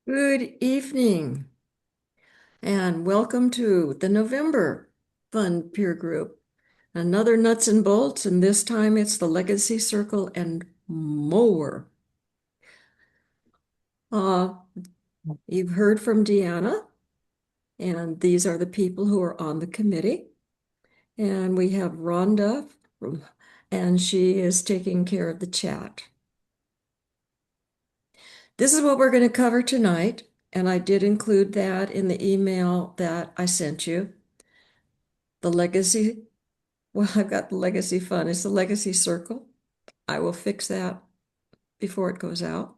Good evening, and welcome to the November Fun Peer Group. Another nuts and bolts, and this time it's the Legacy Circle and more. Uh, you've heard from Deanna, and these are the people who are on the committee. And we have Rhonda, and she is taking care of the chat. This is what we're going to cover tonight, and I did include that in the email that I sent you. The legacy Well, I've got the legacy fund. It's the legacy circle. I will fix that before it goes out.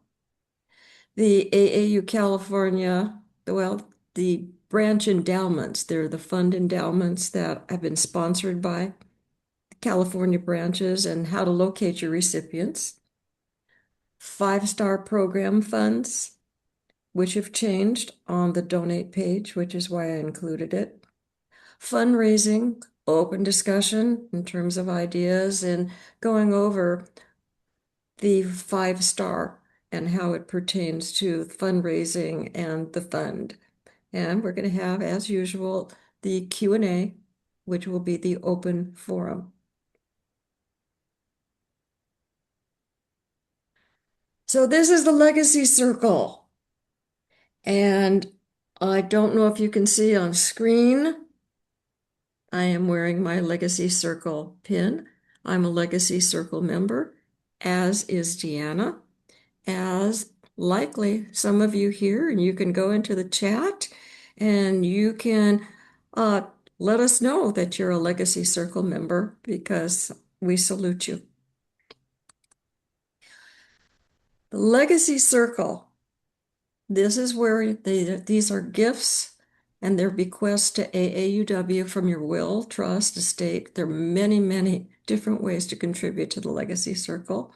The AAU California, the branch endowments, they're the fund endowments that have been sponsored by the California branches and how to locate your recipients. Five-star program funds, which have changed on the donate page, which is why I included it. Fundraising, open discussion in terms of ideas and going over the five-star and how it pertains to fundraising and the fund. And we're going to have, as usual, the Q&A, which will be the open forum. So this is the Legacy Circle. And I don't know if you can see on screen, I am wearing my Legacy Circle pin. I'm a Legacy Circle member, as is Deanna. As likely some of you here, and you can go into the chat and you can uh, let us know that you're a Legacy Circle member because we salute you. The Legacy Circle, this is where these are gifts and they're bequests to AAUW from your will, trust, estate. There are many, many different ways to contribute to the Legacy Circle.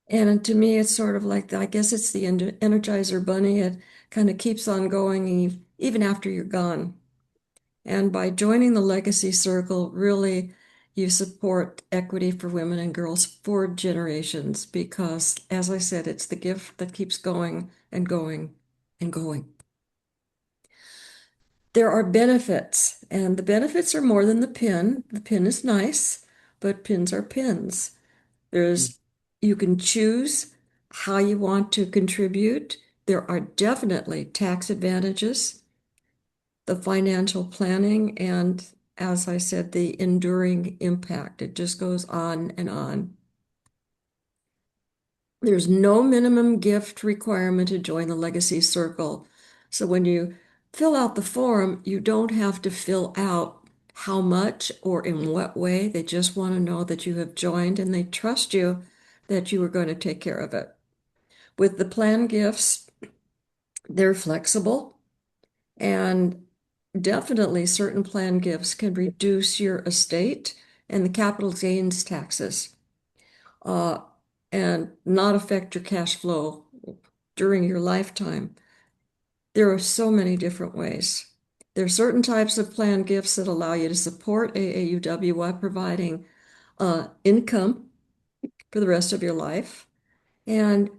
And to me, it's sort of like, I guess it's the Energizer Bunny. It kind of keeps on going even after you're gone. And by joining the Legacy Circle, really, you support equity for women and girls for generations because, as I said, it's the gift that keeps going and going and going. There are benefits, and the benefits are more than the pin. The pin is nice, but pins are pins. There's, you can choose how you want to contribute. There are definitely tax advantages, the financial planning, and as I said, the enduring impact. It just goes on and on. There's no minimum gift requirement to join the Legacy Circle. So when you fill out the form, you don't have to fill out how much or in what way. They just want to know that you have joined and they trust you that you are going to take care of it. With the plan gifts, they're flexible and definitely certain plan gifts can reduce your estate and the capital gains taxes uh, and not affect your cash flow during your lifetime. There are so many different ways. There are certain types of plan gifts that allow you to support AAUW while providing income for the rest of your life. And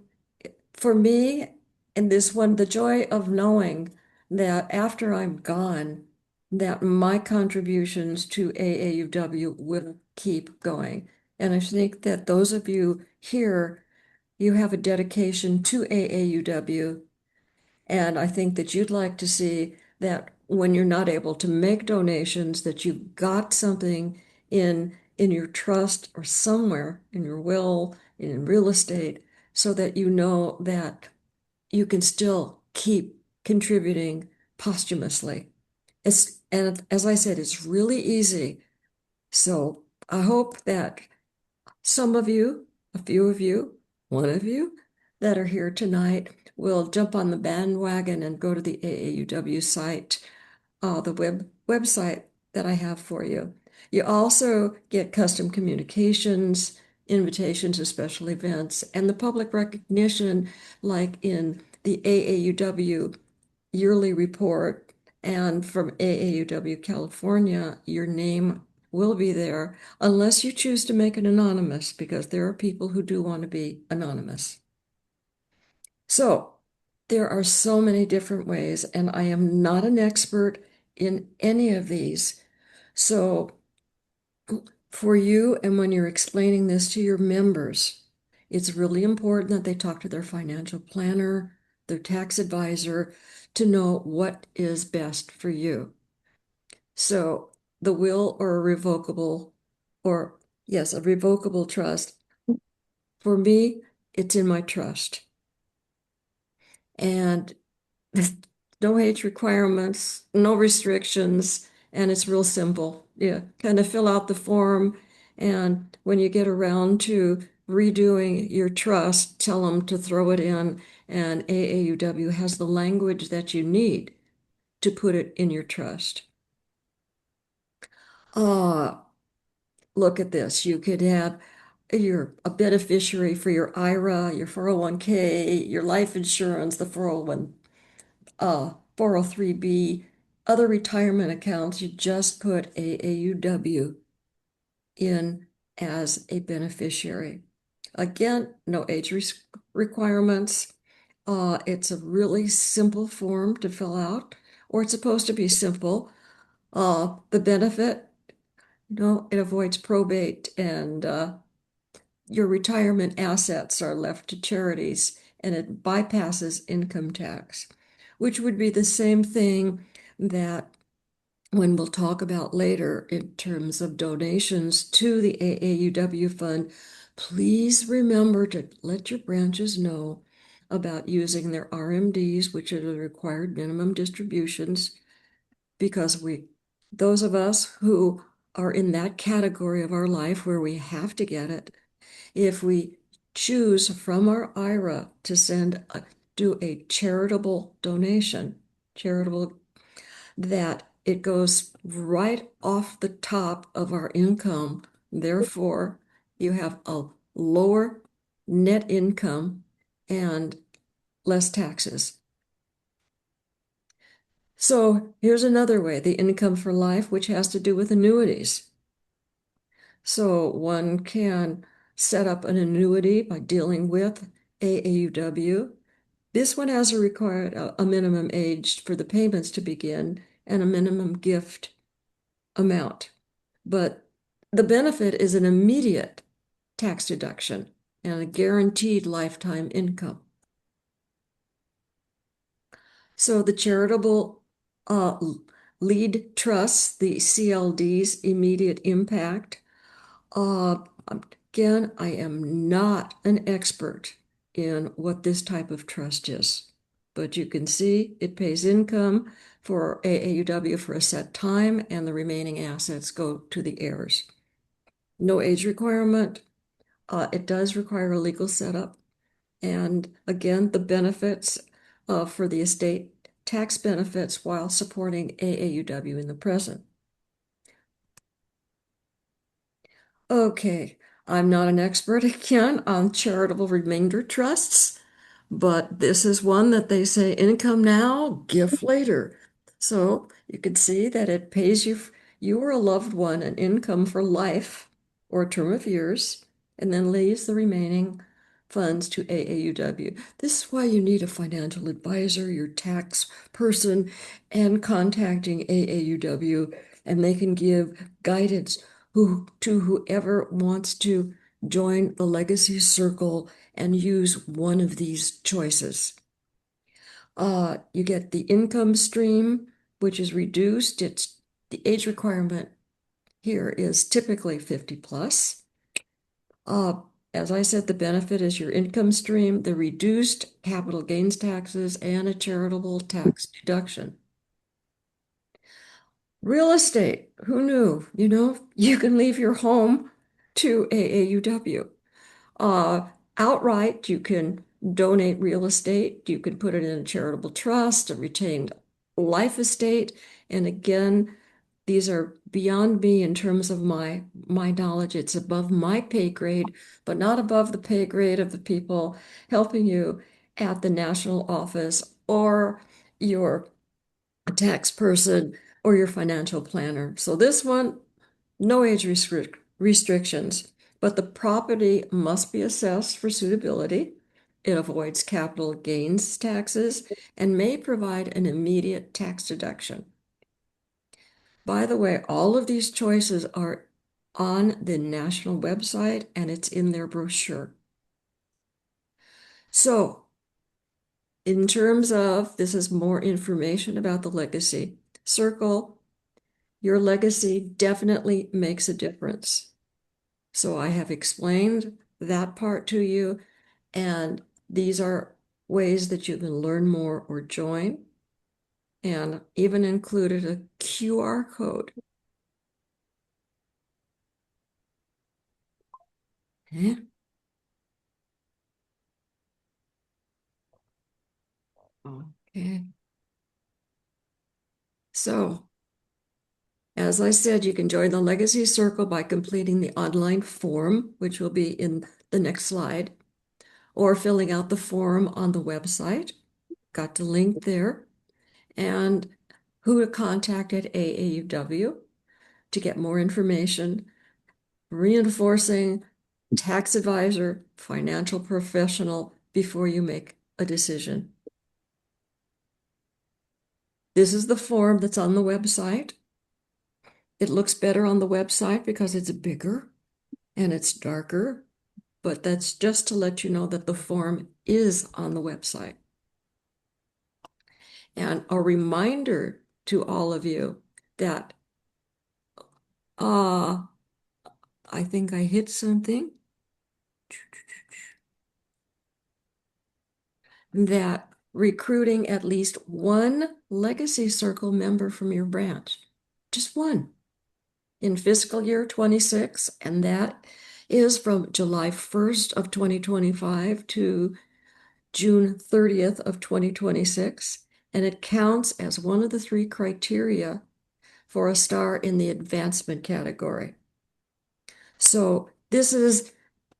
for me, in this one, the joy of knowing that after I'm gone, that my contributions to AAUW will keep going. And I think that those of you here, you have a dedication to AAUW. And I think that you'd like to see that when you're not able to make donations, that you've got something in your trust or somewhere in your will, in real estate, so that you know that you can still keep contributing posthumously. And as I said, it's really easy. So I hope that some of you, a few of you, one of you that are here tonight will jump on the bandwagon and go to the AAUW site, the website that I have for you. You also get custom communications, invitations to special events, and the public recognition, like in the AAUW yearly report. And from AAUW California, your name will be there unless you choose to make it anonymous, because there are people who do want to be anonymous. So There are so many different ways, and I am not an expert in any of these. So, for you, and when you're explaining this to your members, it's really important that they talk to their financial planner, their tax advisor, to know what is best for you. So, the will or a revocable, or yes, a revocable trust. For me, it's in my trust. And no age requirements, no restrictions, and it's real simple. Yeah, kind of fill out the form, and when you get around to redoing your trust, tell them to throw it in, and AAUW has the language that you need to put it in your trust. Uh, Look at this. You could have you're a beneficiary for your IRA, your 401k, your life insurance, the 403b, other retirement accounts. You just put AAUW in as a beneficiary. Again, no age requirements. It's a really simple form to fill out, or it's supposed to be simple. The benefit, it avoids probate, and your retirement assets are left to charities, and it bypasses income tax, which would be the same thing that when we'll talk about later in terms of donations to the AAUW fund, please remember to let your branches know about using their RMDs, which are the required minimum distributions, because those of us who are in that category of our life where we have to get it, if we choose from our IRA to do a charitable donation, charitable, that it goes right off the top of our income. Therefore, you have a lower net income and less taxes. So here's another way, the income for life, which has to do with annuities. So one can set up an annuity by dealing with AAUW. This one has a minimum age for the payments to begin and a minimum gift amount. But the benefit is an immediate tax deduction and a guaranteed lifetime income. So the charitable uh, lead trusts, the CLDs, immediate impact. Uh, Again, I am not an expert in what this type of trust is, but you can see it pays income for AAUW for a set time, and the remaining assets go to the heirs. No age requirement. It does require a legal setup. And again, the benefits for the estate tax benefits while supporting AAUW in the present. Okay, I'm not an expert again on charitable remainder trusts, but this is one that they say income now, gift later. So you can see that it pays you or a loved one an income for life or a term of years, and then leaves the remaining funds to AAUW. This is why you need a financial advisor, your tax person, and contacting AAUW, and they can give guidance to whoever wants to join the legacy circle and use one of these choices. You get the income stream, which is reduced. It's the age requirement here is typically 50 plus. Uh, as I said, the benefit is your income stream, the reduced capital gains taxes, and a charitable tax deduction. Real estate, who knew? You can leave your home to AAUW. Uh, Outright, you can donate real estate. You can put it in a charitable trust, a retained life estate. And again, these are beyond me in terms of my knowledge. It's above my pay grade, but not above the pay grade of the people helping you at the national office or your tax person or your financial planner. So this one, no age restrictions, but the property must be assessed for suitability. It avoids capital gains taxes and may provide an immediate tax deduction. By the way, all of these choices are on the national website and it's in their brochure. So, in terms of this is more information about the legacy circle, your legacy definitely makes a difference. So, I have explained that part to you, and these are ways that you can learn more or join, and even included a QR code. Okay. Okay. So, as I said, you can join the Legacy Circle by completing the online form, which will be in the next slide, or filling out the form on the website. Got the link there. And who to contact at AAUW to get more information, reinforcing tax advisor, financial professional before you make a decision. This is the form that's on the website. It looks better on the website because it's bigger and it's darker, but that's just to let you know that the form is on the website. And a reminder to all of you that I think I hit something, that recruiting at least one Legacy Circle member from your branch, just one, in fiscal year 26, and that is from July 1st of 2025 to June 30th of 2026, and it counts as one of the three criteria for a star in the advancement category. So this is,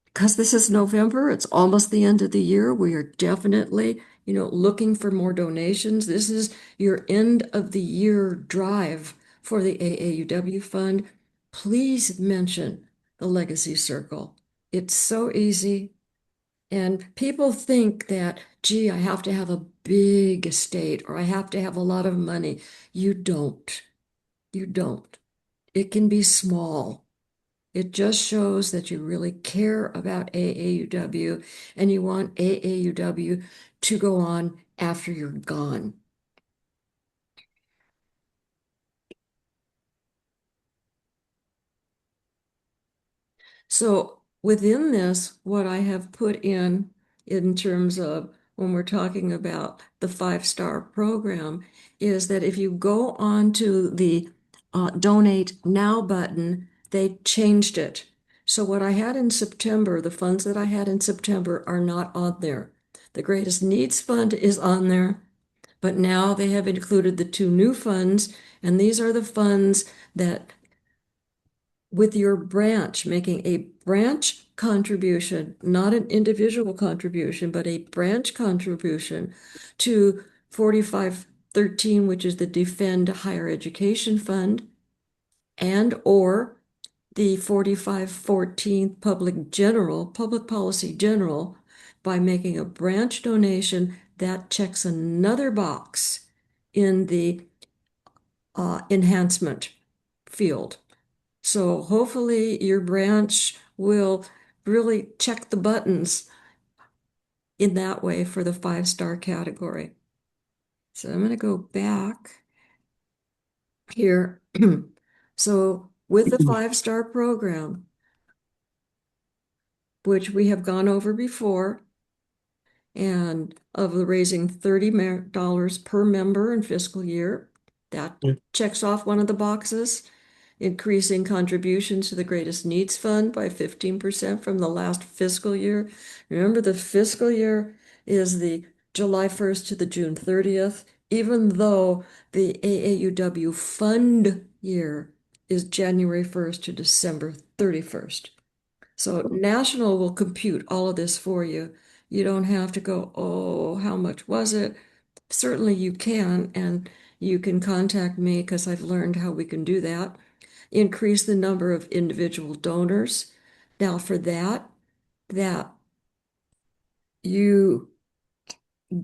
because this is November, it's almost the end of the year. We are definitely, looking for more donations. This is your end of the year drive for the AAUW fund. Please mention the Legacy Circle. It's so easy. And people think that, gee, I have to have a big estate or I have to have a lot of money. You don't. You don't. It can be small. It just shows that you really care about AAUW and you want AAUW to go on after you're gone. So within this, what I have put in terms of when we're talking about the 5-star program is that if you go on to the Donate Now button, they changed it. So what I had in September, the funds that I had in September are not on there. The Greatest Needs Fund is on there, but now they have included the 2 new funds, and these are the funds that with your branch, making a branch contribution, not an individual contribution, but a branch contribution to 4513, which is the Defend Higher Education Fund, and or the 4514 Public Policy General, by making a branch donation that checks another box in the enhancement field. So hopefully your branch will really check the buttons in that way for the 5-star category. So I'm going to go back here. So with the 5-star program, which we have gone over before, and of the raising $30 per member in fiscal year, that checks off one of the boxes. Increasing contributions to the Greatest Needs Fund by 15% from the last fiscal year. Remember, the fiscal year is the July 1st to the June 30th, even though the AAUW fund year is January 1st to December 31st. So national will compute all of this for you. You don't have to go, oh, how much was it? Certainly you can, and you can contact me because I've learned how we can do that. Increase the number of individual donors. Now for that you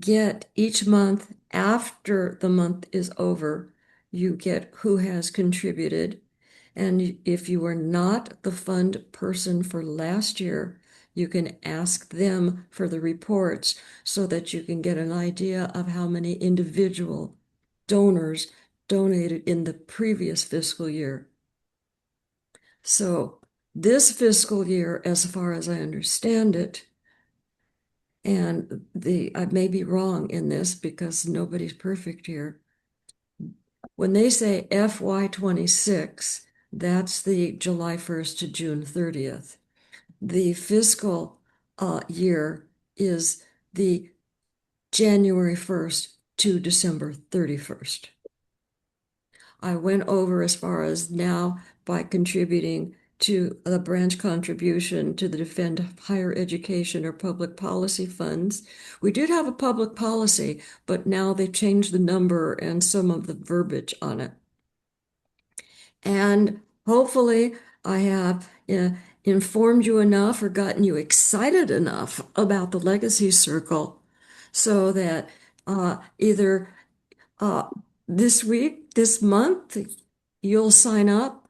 get each month after the month is over, you get who has contributed. And if you are not the fund person for last year, you can ask them for the reports so that you can get an idea of how many individual donors donated in the previous fiscal year. So this fiscal year, as far as I understand it, and I may be wrong in this because nobody's perfect here. When they say FY26, that's the July 1st to June 30th. The fiscal year is the January 1st to December 31st. I went over as far as now by contributing to the branch contribution to the Defend Higher Education or Public Policy funds. We did have a public policy, but now they changed the number and some of the verbiage on it. And hopefully, I have informed you enough or gotten you excited enough about the Legacy Circle so that either uh, this week, this month, you'll sign up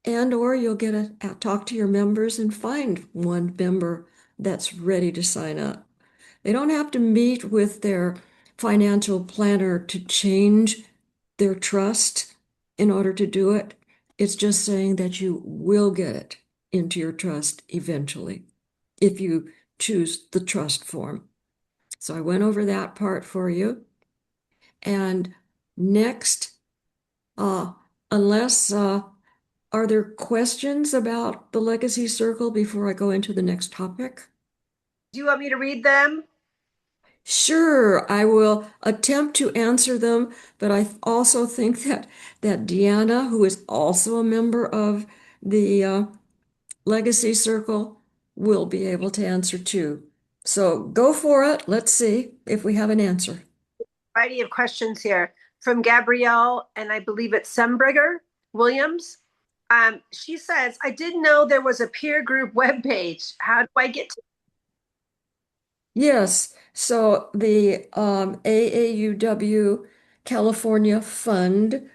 and or you'll get a talk to your members and find one member that's ready to sign up. They don't have to meet with their financial planner to change their trust in order to do it. It's just saying that you will get it into your trust eventually if you choose the trust form. So I went over that part for you. And next, uh, unless are there questions about the Legacy Circle before I go into the next topic? Do you want me to read them? Sure, I will attempt to answer them, but I also think that Deanna, who is also a member of the Legacy Circle, will be able to answer too. So go for it. Let's see if we have an answer. Variety of questions here from Gabrielle, and I believe it's Sembriger Williams. She says, I didn't know there was a peer group webpage. How do I get to Yes, so the AAUW California Fund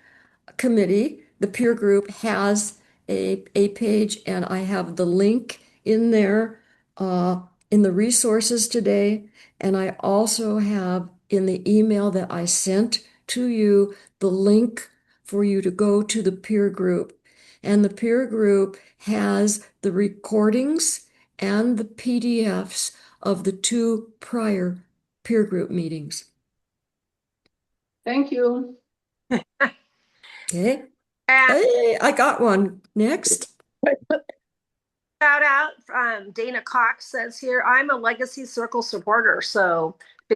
Committee, the peer group has a page, and I have the link in there in the resources today. And I also have in the email that I sent to you the link for you to go to the peer group. And the peer group has the recordings and the PDFs of the two prior peer group meetings. Thank you. Okay. and Hey, I got one. Next. shout out Dana Cox says here, I'm a Legacy Circle supporter. So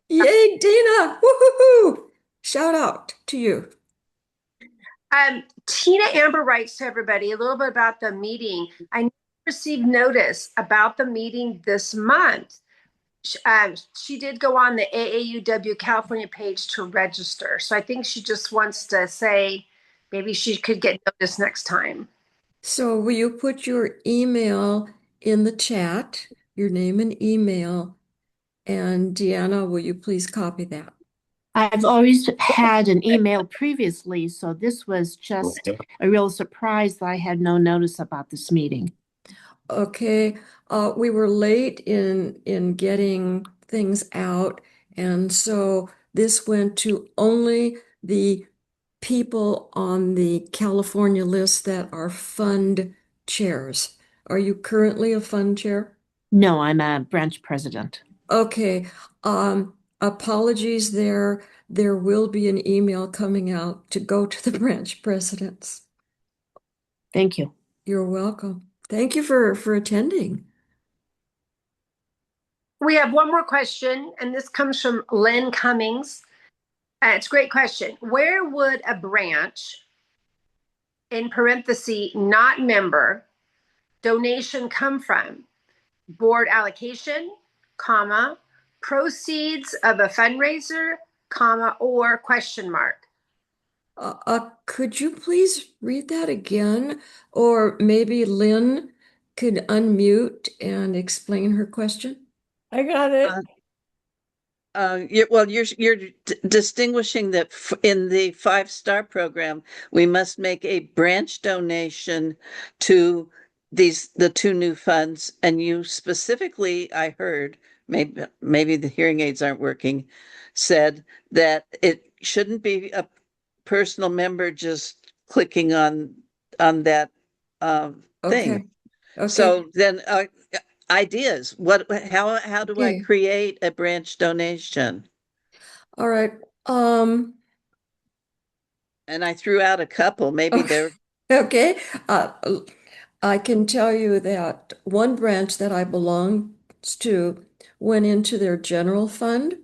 Yay, Dina! Woohoo! Shout out to you. Tina Amber writes to everybody a little bit about the meeting. I received notice about the meeting this month. She did go on the AAUW California page to register. So I think she just wants to say maybe she could get notice next time. So will you put your email in the chat, your name and email, and Deanna, will you please copy that? I've always had an email previously, so this was just a real surprise that I had no notice about this meeting. Okay, we were late in getting things out, and so this went to only the people on the California list that are fund chairs. Are you currently a fund chair? No, I'm a branch president. Okay, apologies there. There will be an email coming out to go to the branch presidents. Thank you. You're welcome. Thank you for attending. We have one more question, and this comes from Lynn Cummings. It's a great question. Where would a branch, in parenthesis, not member, donation come from? Board allocation, comma, proceeds of a fundraiser, comma, or question mark. Could you please read that again? Or maybe Lynn could unmute and explain her question? I got it. distinguishing that in the five-star program, we must make a branch donation to the two new funds. And you specifically, I heard, maybe the hearing aids aren't working, said that it shouldn't be a personal member just clicking on that thing. Okay. Okay. So then, ideas. How do I Okay. create a branch donation? All right. Um, And I threw out a couple. Maybe okay. they're Okay. Uh, I can tell you that one branch that I belong to went into their general fund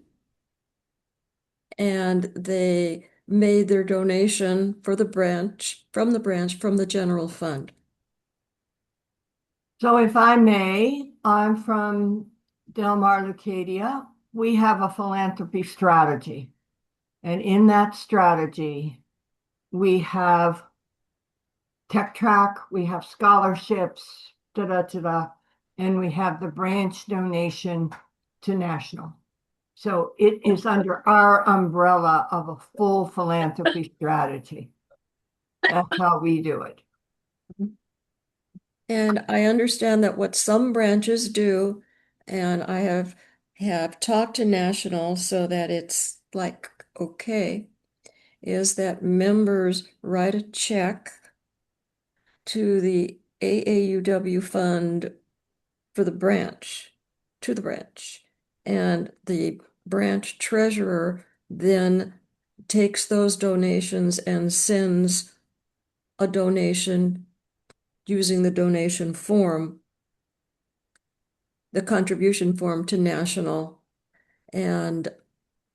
and they made their donation for the branch from the general fund. So if I may, I'm from Del Mar, Leucadia. We have a philanthropy strategy. And in that strategy, we have tech track, we have scholarships, da da da da, and we have the branch donation to national. So it is under our umbrella of a full philanthropy strategy. That's how we do it. And I understand that what some branches do, and I have talked to National so that it's like okay, is that members write a check to the AAUW fund for the branch, to the branch. And the branch treasurer then takes those donations and sends a donation using the donation form, the contribution form to National, and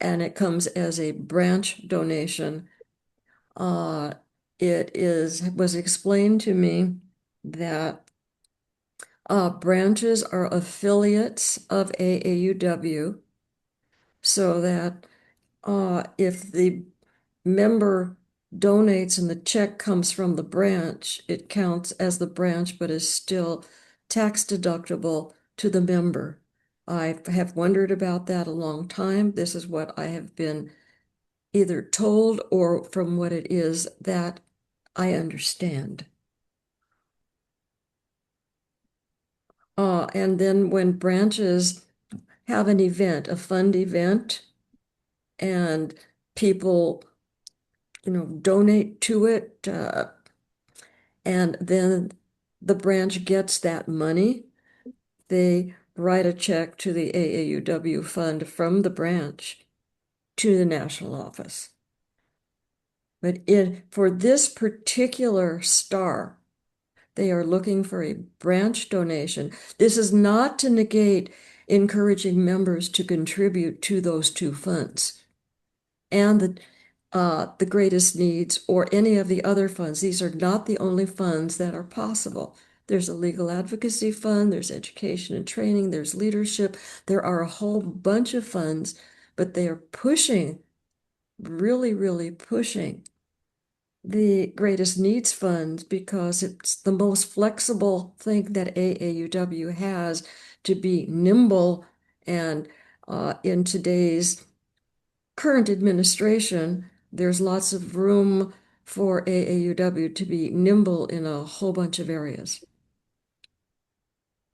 it comes as a branch donation. Uh, it was explained to me that branches are affiliates of AAUW, so that if the member donates and the check comes from the branch, it counts as the branch, but is still tax deductible to the member. I have wondered about that a long time. This is what I have been either told or from what it is that I understand. And then when branches have an event, a fund event, and people, donate to it, and then the branch gets that money, they write a check to the AAUW fund from the branch to the national office. But for this particular star, they are looking for a branch donation. This is not to negate encouraging members to contribute to those two funds and the greatest needs or any of the other funds. These are not the only funds that are possible. There's a legal advocacy fund, there's education and training, there's leadership. There are a whole bunch of funds, but they are pushing, really, really pushing the greatest needs fund because it's the most flexible thing that AAUW has to be nimble. And in today's current administration, there's lots of room for AAUW to be nimble in a whole bunch of areas.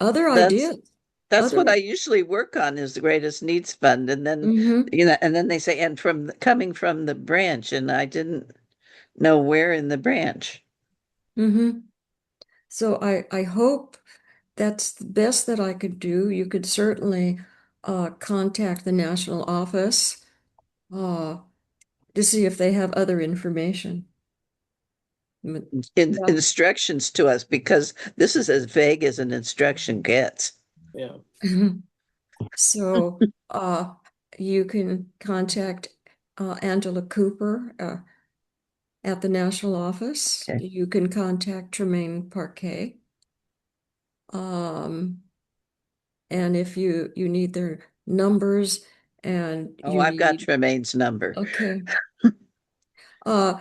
Other that's ideas, that's what other, I usually work on is the greatest needs fund, and then mm-hmm, and then they say and coming from the branch, and I didn't know where in the branch. mm-hmm. So I hope that's the best that I could do. You could certainly contact the national office uh, to see if they have other information. Yeah. Instructions to us because this is as vague as an instruction gets. Yeah. So you can contact Angela Cooper at the national office. Okay. You can contact Tremaine Parquet. Um, and if you need their numbers and Oh, you I've got need, Tremaine's number. okay. Uh,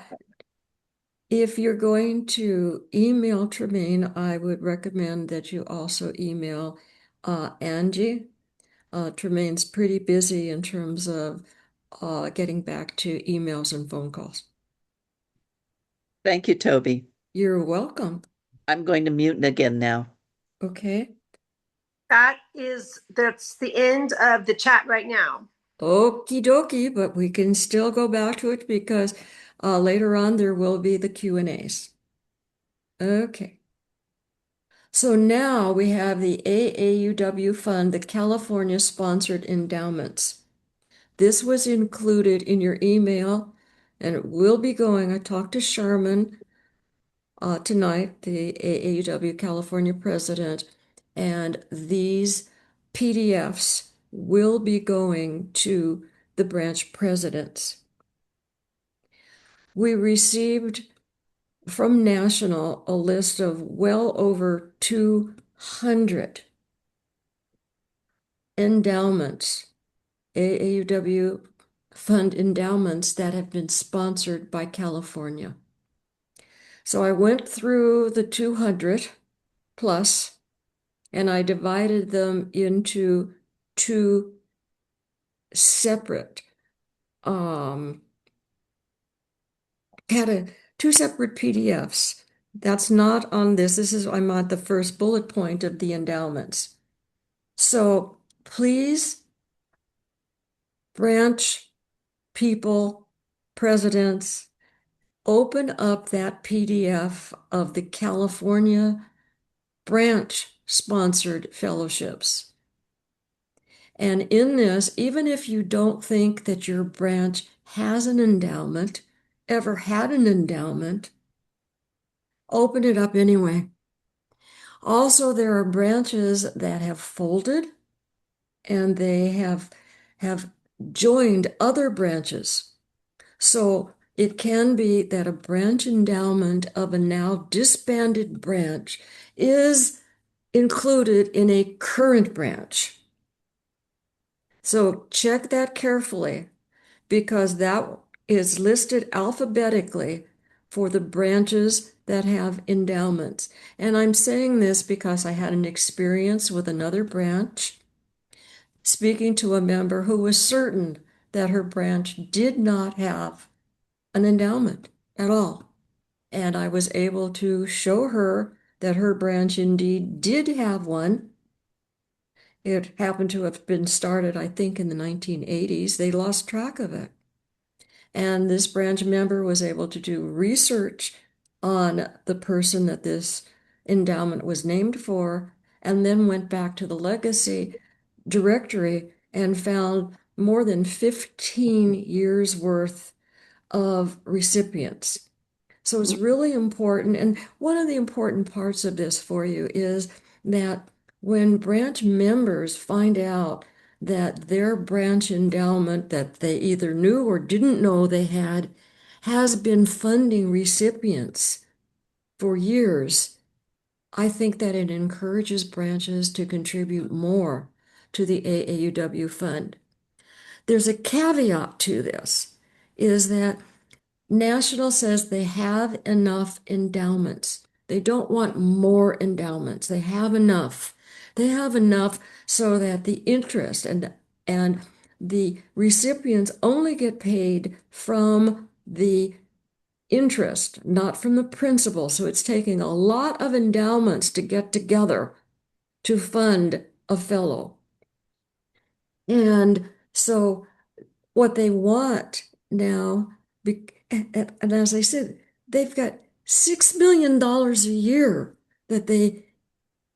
if you're going to email Tremaine, I would recommend that you also email Angie. Tremaine's pretty busy in terms of getting back to emails and phone calls. Thank you, Toby. You're welcome. I'm going to mute again now. Okay. That's the end of the chat right now. Okie dokie, but we can still go back to it because later on there will be the Q&As. Okay. So now we have the AAUW Fund, the California Sponsored Endowments. This was included in your email and it will be going. I talked to Sherman tonight, the AAUW California president, and these PDFs will be going to the branch presidents. We received from National a list of well over 200 endowments, AAUW fund endowments that have been sponsored by California. So I went through the 200 plus and I divided them into two separate two separate PDFs. That's not on this. I'm at the first bullet point of the endowments. So please, branch people, presidents, open up that PDF of the California branch sponsored fellowships. And in this, even if you don't think that your branch has an endowment, ever had an endowment, open it up anyway. Also, there are branches that have folded and they have joined other branches. So it can be that a branch endowment of a now disbanded branch is included in a current branch. So check that carefully because that is listed alphabetically for the branches that have endowments. And I'm saying this because I had an experience with another branch speaking to a member who was certain that her branch did not have an endowment at all. And I was able to show her that her branch indeed did have one. It happened to have been started, I think, in the 1980s. They lost track of it. And this branch member was able to do research on the person that this endowment was named for, and then went back to the legacy directory and found more than 15 years worth of recipients. So it's really important. And one of the important parts of this for you is that when branch members find out that their branch endowment that they either knew or didn't know they had has been funding recipients for years, I think that it encourages branches to contribute more to the AAUW fund. There's a caveat to this, is that National says they have enough endowments. They don't want more endowments. They have enough. They have enough so that the interest and the recipients only get paid from the interest, not from the principal. So it's taking a lot of endowments to get together to fund a fellow. And so what they want now, and as I said, they've got $6 million a year that they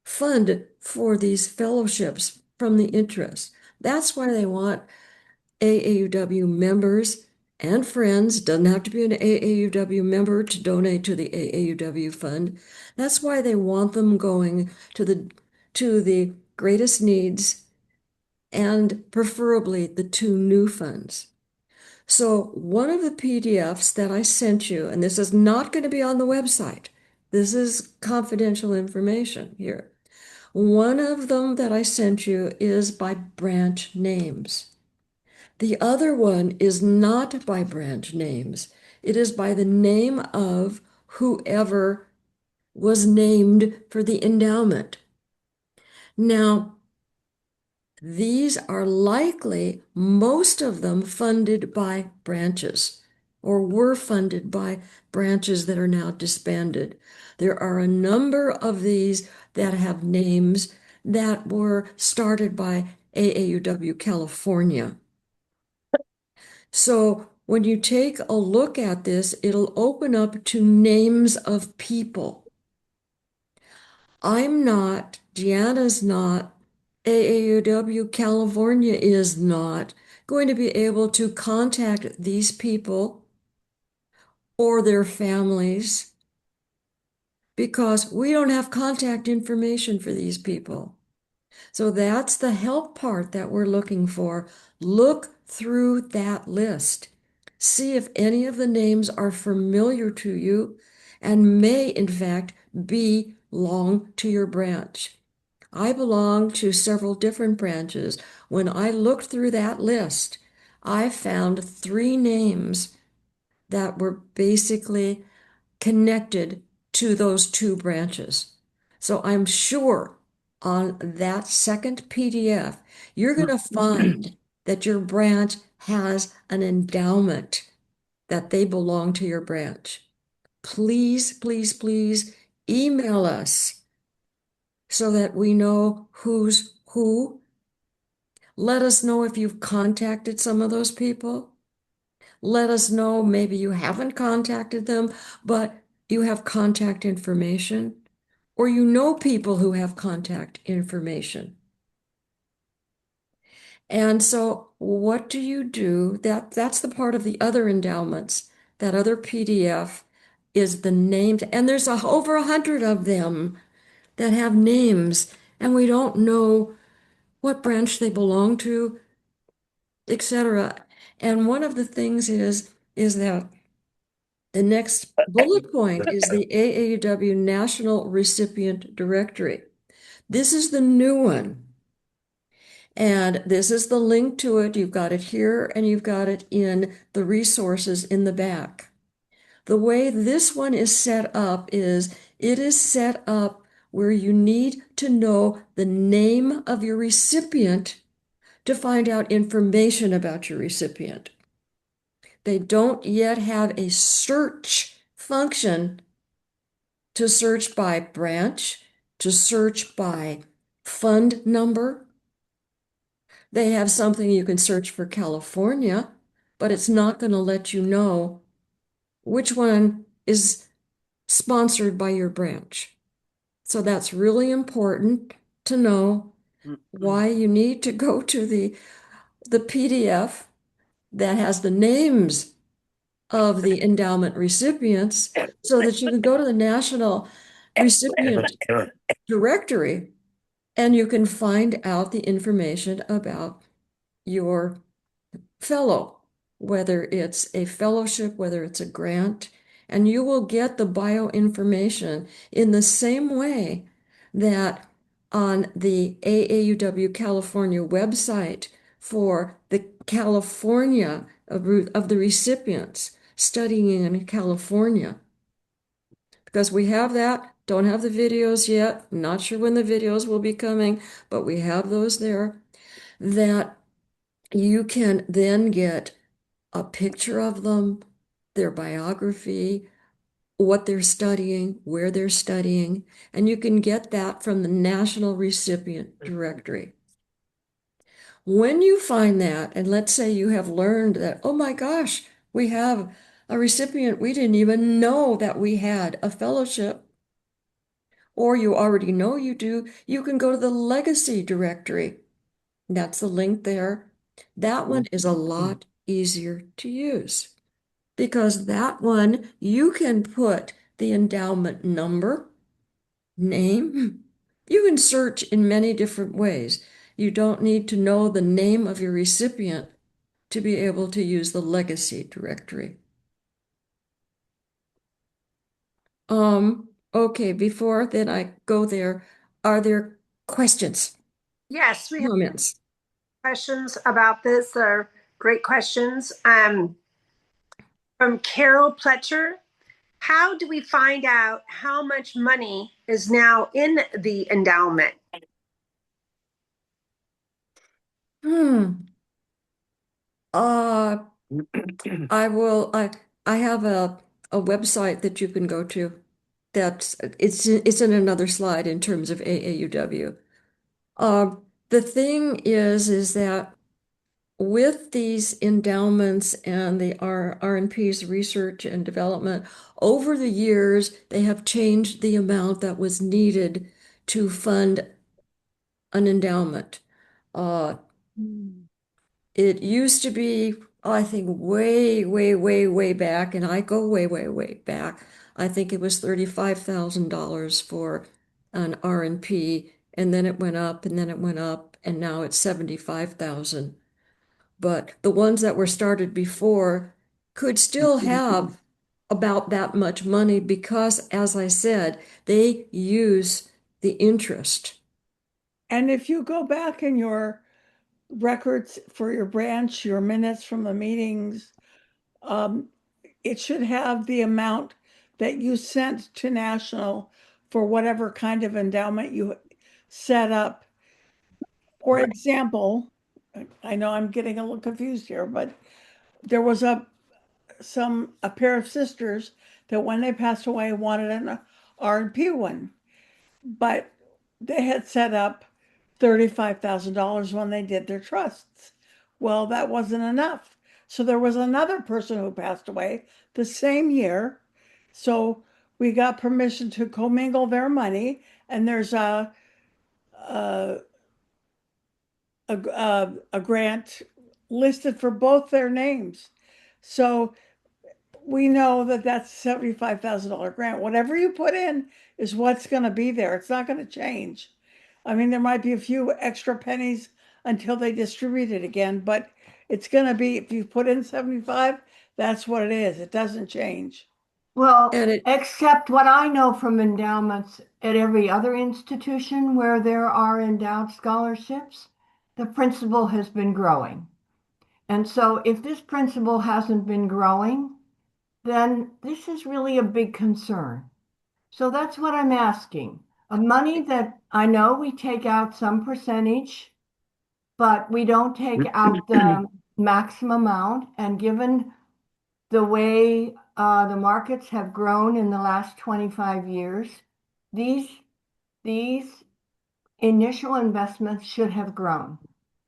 fund for these fellowships from the interest. That's why they want AAUW members and friends. Doesn't have to be an AAUW member to donate to the AAUW fund. That's why they want them going to the greatest needs and preferably the two new funds. So one of the PDFs that I sent you, and this is not going to be on the website, this is confidential information here. One of them that I sent you is by branch names. The other one is not by branch names. It is by the name of whoever was named for the endowment. Now, These are likely, most of them funded by branches or were funded by branches that are now disbanded. There are a number of these that have names that were started by AAUW California. So when you take a look at this, it'll open up to names of people. I'm not, Deanna's not, AAUW California is not going to be able to contact these people or their families because we don't have contact information for these people. So that's the help part that we're looking for. Look through that list. See if any of the names are familiar to you and may, in fact, belong to your branch. I belong to several different branches. When I looked through that list, I found 3 names that were basically connected to those 2 branches. So I'm sure on that second PDF, you're going to find that your branch has an endowment that they belong to your branch. Please, please, please email us so that we know who's who. Let us know if you've contacted some of those people. Let us know maybe you haven't contacted them, but you have contact information, or you know people who have contact information. And so what do you do? That's the part of the other endowments. That other PDF is the names, and there's over 100 of them that have names, and we don't know what branch they belong to, etc. And one of the things is that the next bullet point is the AAUW National Recipient Directory. This is the new one. And this is the link to it. You've got it here and you've got it in the resources in the back. The way this one is set up is it is set up where you need to know the name of your recipient to find out information about your recipient. They don't yet have a search function to search by branch, to search by fund number. They have something you can search for California, but it's not going to let you know which one is sponsored by your branch. So that's really important to know why you need to go to the PDF that has the names of the endowment recipients so that you can go to the National Recipient Directory and you can find out the information about your fellow, whether it's a fellowship, whether it's a grant, and you will get the bio information in the same way that on the AAUW California website for the California of the recipients studying in California. Because we have that, don't have the videos yet, not sure when the videos will be coming, but we have those there that you can then get a picture of them, their biography, what they're studying, where they're studying, and you can get that from the National Recipient Directory. When you find that, and let's say you have learned that, oh my gosh, we have a recipient, we didn't even know that we had a fellowship, or you already know you do, you can go to the Legacy Directory. That's the link there. That one is a lot easier to use because that one you can put the endowment number, name. You can search in many different ways. You don't need to know the name of your recipient to be able to use the Legacy Directory. Okay, before then I go there, are there questions, Yes, we have comments? questions about this. They're great questions. From Carol Pletcher, how do we find out how much money is now in the endowment? Hmm. Uh, I have a website that you can go to. It's in another slide in terms of AAUW. The thing is that with these endowments and the R&P's research and development, over the years, they have changed the amount that was needed to fund an endowment. Uh, it used to be, I think, way, way, way, way back, and I go way, way, way back. I think it was $35,000 for an R&P, and then it went up, and then it went up, and now it's 75,000. But the ones that were started before could still have about that much money because, as I said, they use the interest. And if you go back in your records for your branch, your minutes from the meetings, it should have the amount that you sent to national for whatever kind of endowment you set up. For example, I know I'm getting a little confused here, but there was a pair of sisters that when they passed away wanted an R&P one, but they had set up $35,000 when they did their trusts. Well, that wasn't enough. So there was another person who passed away the same year. So we got permission to commingle their money, and there's a, a grant listed for both their names. So we know that that's $75,000 grant. Whatever you put in is what's going to be there. It's not going to change. I mean, there might be a few extra pennies until they distribute it again, but it's going to be, if you put in 75, that's what it is. It doesn't change. Well, And it, except what I know from endowments at every other institution where there are endowed scholarships, the principal has been growing. And so if this principal hasn't been growing, then this is really a big concern. So that's what I'm asking. Of money that I know we take out some percentage, but we don't take out the maximum amount. And given the way the markets have grown in the last 25 years, these these initial investments should have grown.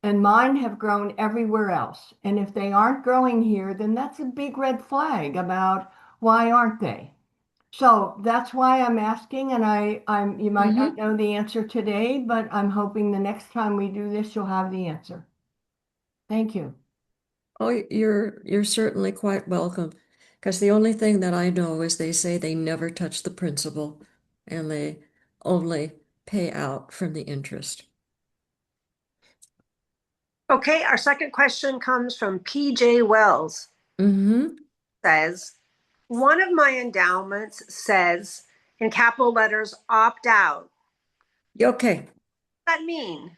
And mine have grown everywhere else. And if they aren't growing here, then that's a big red flag about why aren't they? So that's why I'm asking, and you might not mhm. know the answer today, but I'm hoping the next time we do this, you'll have the answer. Thank you. Oh, you're certainly quite welcome. Because the only thing that I know is they say they never touch the principal and they only pay out from the interest. Okay, our second question comes from PJ Wells. Mm-hmm. Says, one of my endowments says in capital letters, opt out. Okay. What does that mean?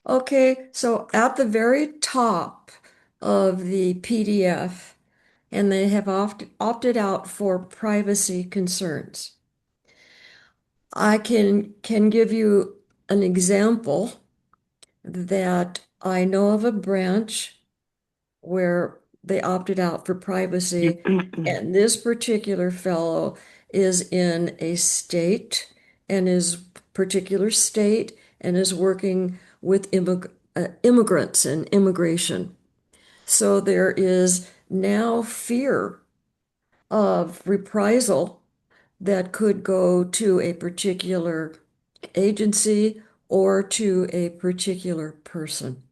Okay. So at the very top of the PDF, and they have opted out for privacy concerns. I can give you an example that I know of a branch where they opted out for privacy, and this particular fellow is in a state and is particular state and is working with immigrants and immigration. So there is now fear of reprisal that could go to a particular agency or to a particular person.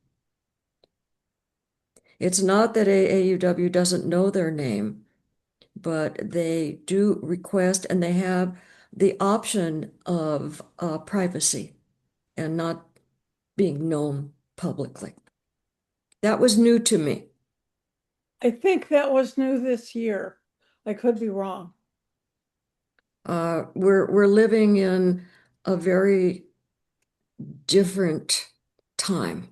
It's not that AAUW doesn't know their name, but they do request and they have the option of privacy and not being known publicly. That was new to me. I think that was new this year. I could be wrong. We're living in a very different time.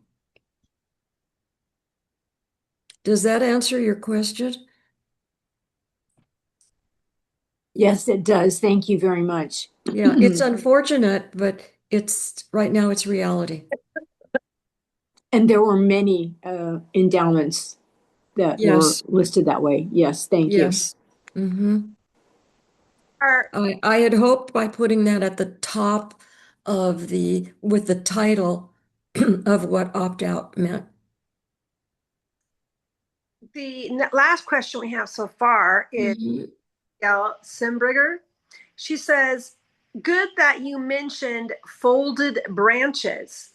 Does that answer your question? Yes, it does. Thank you very much. Yeah, it's unfortunate, but it's right now it's reality. And there were many endowments that were Yes, listed that way. Yes, thank you. yes. Mm-hmm. Are I had hoped by putting that at the top of with the title of what opt-out meant. the last question we have so far is Mhm. Gail Simbriger. She says, good that you mentioned folded branches.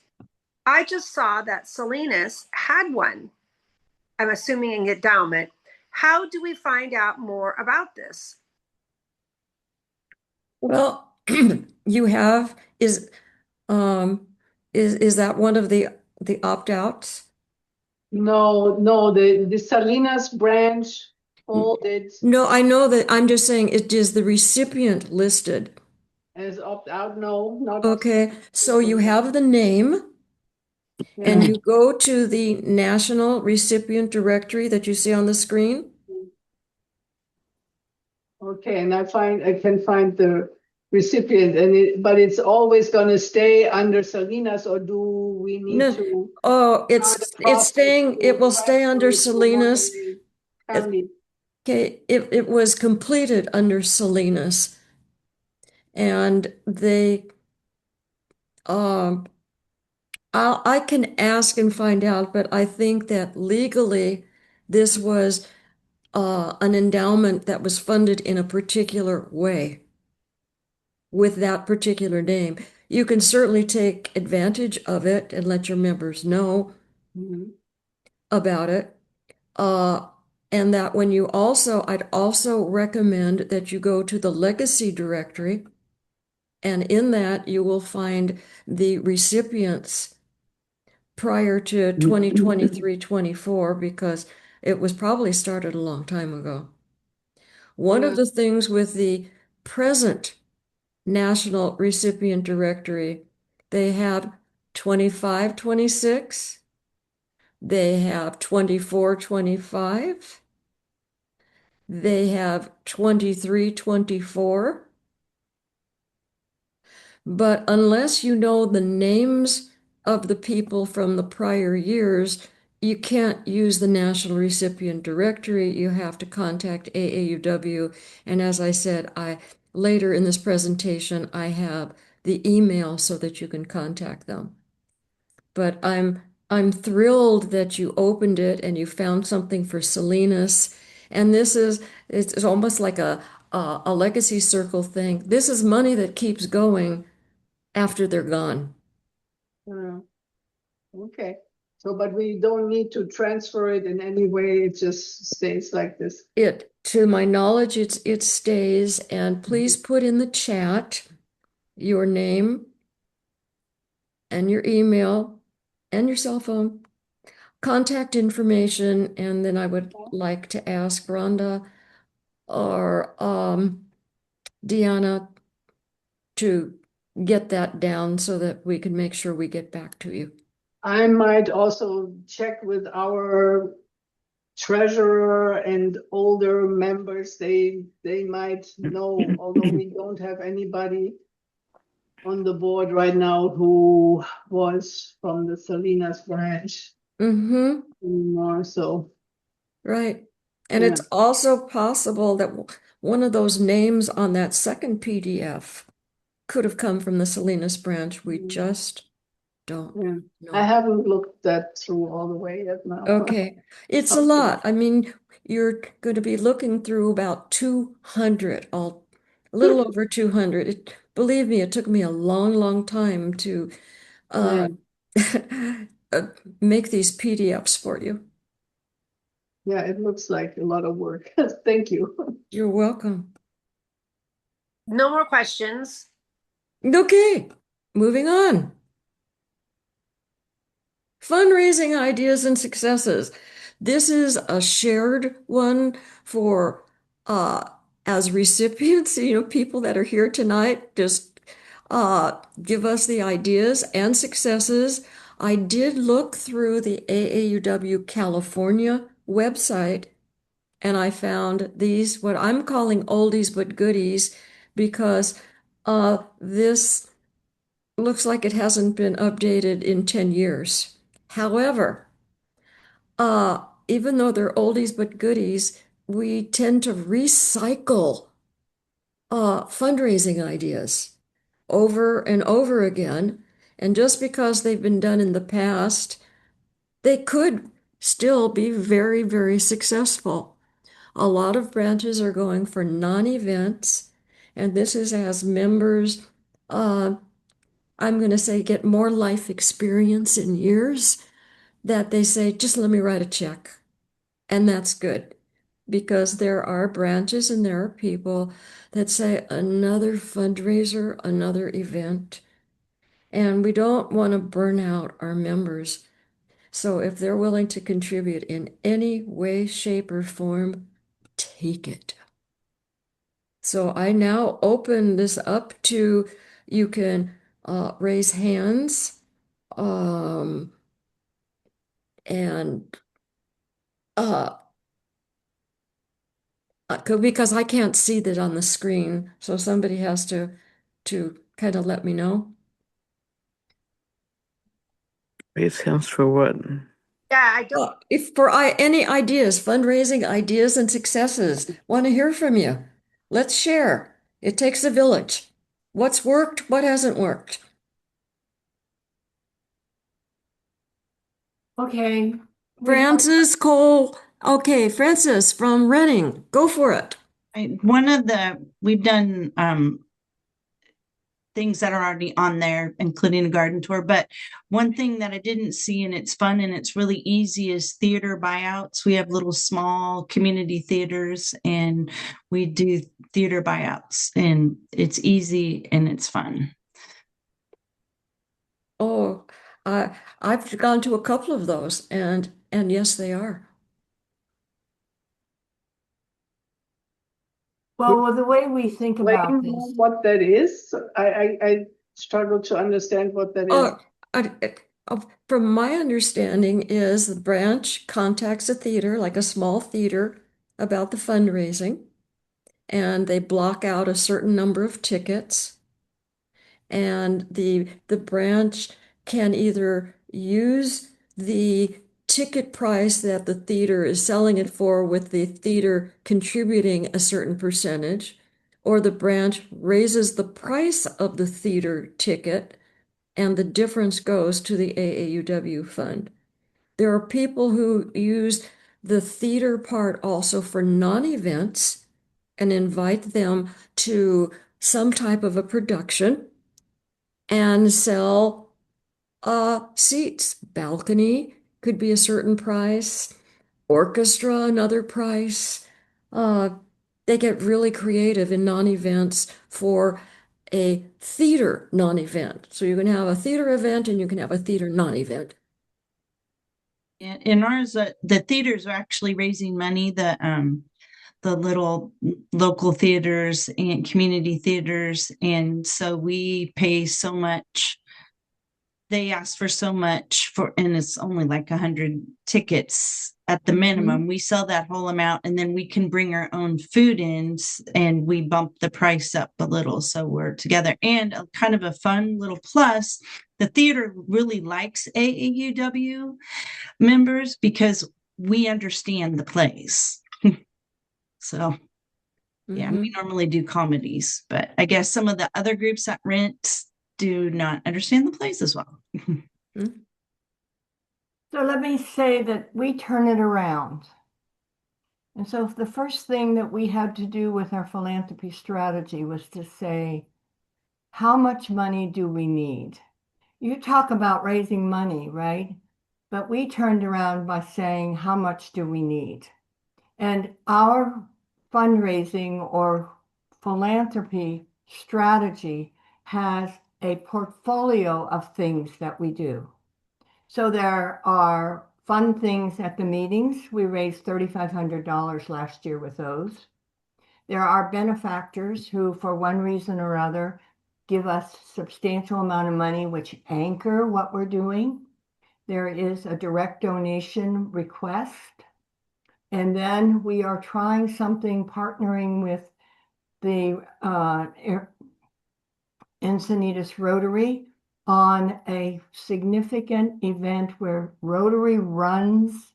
I just saw that Salinas had one. I'm assuming an endowment. How do we find out more about this? Well, you have um is that one of the opt-outs? No, the Salinas branch folded No, I know that. I'm just saying it is the recipient listed. as opt-out. No, not Okay, so you have the name and yeah. you go to the national recipient directory that you see on the screen. Okay, and I can find the recipient but it's always gonna stay under Salinas, or do we need No, to oh, start a process it to will stay transfer under it to another Salinas. It, county? okay, it was completed under Salinas and um, I can ask and find out, but I think that legally this was an endowment that was funded in a particular way with that particular name. You can certainly take advantage of it and let your members know Mhm. about it. Uh, and that when I'd also recommend that you go to the legacy directory, and in that you will find the recipients prior to 2023-24 because it was probably started a long time ago. One of Yeah. the things with the present National Recipient Directory, they have 25-26, they have 24-25, they have 23-24. But unless you know the names of the people from the prior years, you can't use the National Recipient Directory. You have to contact AAUW. And as I said, later in this presentation, I have the email so that you can contact them. But I'm thrilled that you opened it and you found something for Salinas. And it's almost like a legacy circle thing. This is money that keeps going after they're gone. Uh, okay. So, but we don't need to transfer it in any way. It just stays like this. To my knowledge, it stays, and please put in the chat your name and your email and your cell phone, contact information, and then I would like to ask Rhonda or Deanna to get that down so that we can make sure we get back to you. I might also check with our treasurer and older members. They might know, although we don't have anybody on the board right now who was from the Salinas branch Mm-hmm. anymore. So Right. And yeah, it's also possible that one of those names on that second PDF could have come from the Salinas branch. We just don't yeah. I know. haven't looked that through all the way yet now. Okay. It's a Okay. lot. I mean, you're going to be looking through about 200, a little over 200. Believe me, it took me a long, long time to Yeah, uh, uh, make these PDFs for you. yeah, it looks like a lot of work. Thank you. You're welcome. No more questions. Okay, moving on. Fundraising ideas and successes. This is a shared one for as recipients, people that are here tonight, just give us the ideas and successes. I did look through the AAUW California website and I found these, what I'm calling oldies but goodies, because this looks like it hasn't been updated in 10 years. However, even though they're oldies but goodies, we tend to recycle fundraising ideas over and over again. And just because they've been done in the past, they could still be very, very successful. A lot of branches are going for non-events, and this is as members, uh, I'm going to say, get more life experience in years that they say, just let me write a check. And that's good because there are branches and there are people that say another fundraiser, another event. And we don't want to burn out our members. So if they're willing to contribute in any way, shape, or form, take it. So I now open this up to you can raise hands um, and because I can't see that on the screen, so somebody has to kind of let me know. Raise hands for what? Yeah, I don't. If for any ideas, fundraising ideas and successes, want to hear from you. Let's share. It takes a village. What's worked? What hasn't worked? Okay. Francis Cole. Okay, Francis from Reading. Go for it. We've done things that are already on there, including a garden tour. But one thing that I didn't see, and it's fun and it's really easy, is theater buyouts. We have little small community theaters and we do theater buyouts, and it's easy and it's fun. Oh, I've gone to a couple of those, and yes, they are. Well, the way we think about Explain this, what that is. I struggle to understand what that is. Oh, from my understanding is the branch contacts a theater, like a small theater, about the fundraising, and they block out a certain number of tickets, and the branch can either use the ticket price that the theater is selling it for with the theater contributing a certain percentage, or the branch raises the price of the theater ticket and the difference goes to the AAUW fund. There are people who use the theater part also for non-events and invite them to some type of a production and sell seats. Balcony could be a certain price, orchestra another price. Uh, they get really creative in non-events for a theater non-event. So you can have a theater event and you can have a theater non-event. In ours, the theaters are actually raising money. The little local theaters and community theaters, and so we pay so much. They ask for so much for, and it's only like 100 tickets at the minimum. We sell that whole amount, and then we can bring our own food in, and we bump the price up a little. So we're together. And a kind of a fun little plus, the theater really likes AAUW members because we understand the plays. So yeah, we normally do comedies, but I guess some of the other groups that rent do not understand the plays as well. so let me say that we turn it around. And so the first thing that we had to do with our philanthropy strategy was to say, how much money do we need? You talk about raising money, right? But we turned around by saying, how much do we need? And our fundraising or philanthropy strategy has a portfolio of things that we do. So there are fun things at the meetings. We raised $3,500 last year with those. There are benefactors who, for one reason or other, give us substantial amount of money, which anchor what we're doing. There is a direct donation request. And then we are trying something partnering with the Encinitas Rotary on a significant event where Rotary runs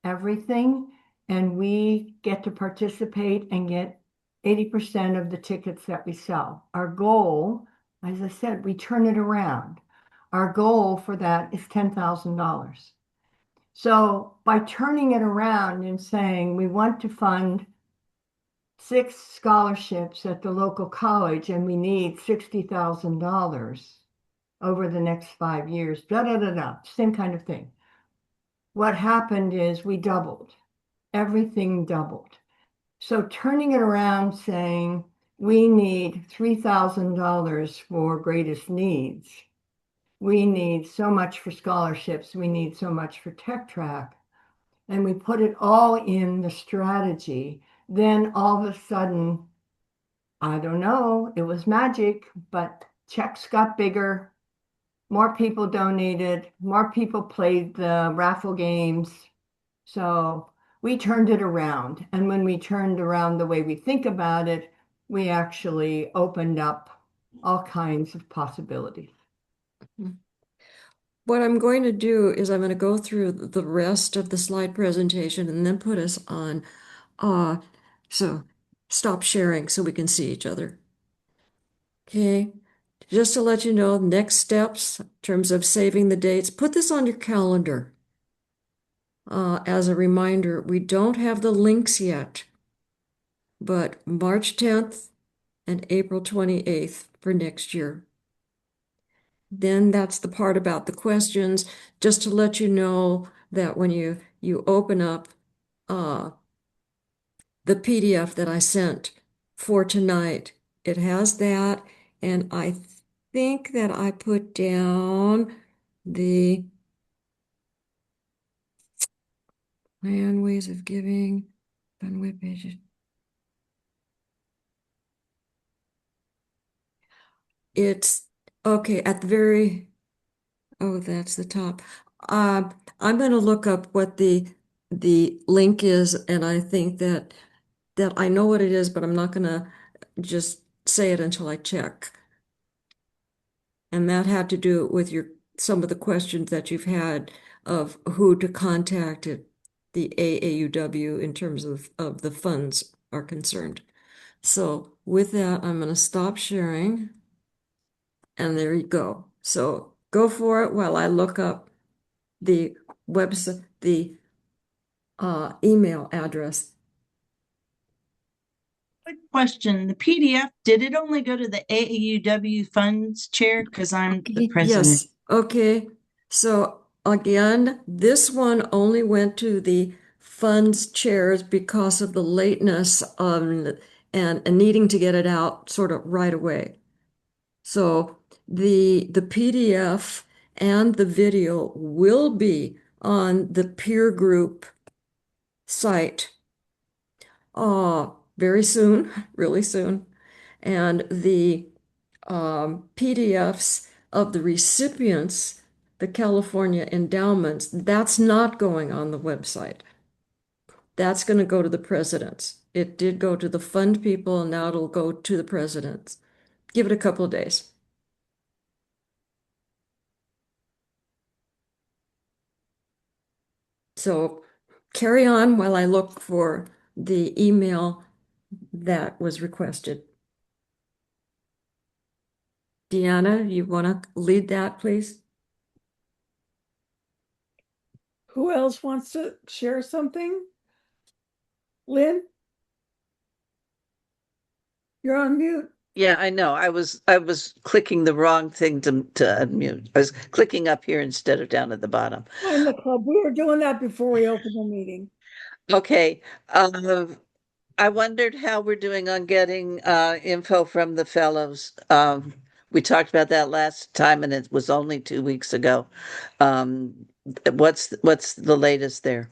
everything and we get to participate and get 80% of the tickets that we sell. Our goal, as I said, we turn it around. Our goal for that is $10,000. So by turning it around and saying we want to fund 6 scholarships at the local college and we need $60,000 over the next 5 years, da da da da, same kind of thing. What happened is we doubled, everything doubled. So turning it around saying we need $3,000 for greatest needs, we need so much for scholarships, we need so much for Tech Track, and we put it all in the strategy, then all of a sudden, I don't know, it was magic, but checks got bigger, more people donated, more people played the raffle games. So we turned it around. And when we turned around the way we think about it, we actually opened up all kinds of possibilities. What I'm going to do is I'm going to go through the rest of the slide presentation and then put us on. So stop sharing so we can see each other. Okay. Just to let you know, next steps in terms of saving the dates, put this on your calendar. As a reminder, we don't have the links yet, but March 10th and April 28th for next year. Then that's the part about the questions, just to let you know that when you open up the PDF that I sent for tonight, it has that, and I think that I put down the plan, ways of giving, on web pages. It's okay at the very, oh, that's the top. I'm going to look up what the link is, and I think that I know what it is, but I'm not going to just say it until I check. And that had to do with some of the questions that you've had of who to contact at the AAUW in terms of the funds are concerned. So with that, I'm going to stop sharing. And there you go. So go for it while I look up the website, the email address. Quick question. The PDF, did it only go to the AAUW funds chair? Because I'm the president. Yes. Okay. So again, this one only went to the funds chairs because of the lateness and needing to get it out sort of right away. So the PDF and the video will be on the peer group site very soon, really soon. And the PDFs of the recipients, the California endowments, that's not going on the website. That's going to go to the presidents. It did go to the fund people, and now it'll go to the presidents. Give it a couple of days. So carry on while I look for the email that was requested. Deanna, you want to lead that, please? Who else wants to share something? Lynn? You're on mute. Yeah, I know. I was clicking the wrong thing to unmute. I was clicking up here instead of down at the bottom. Join the club. We were doing that before we opened the meeting. Okay. I wondered how we're doing on getting info from the fellows. We talked about that last time, and it was only 2 weeks ago. What's the latest there?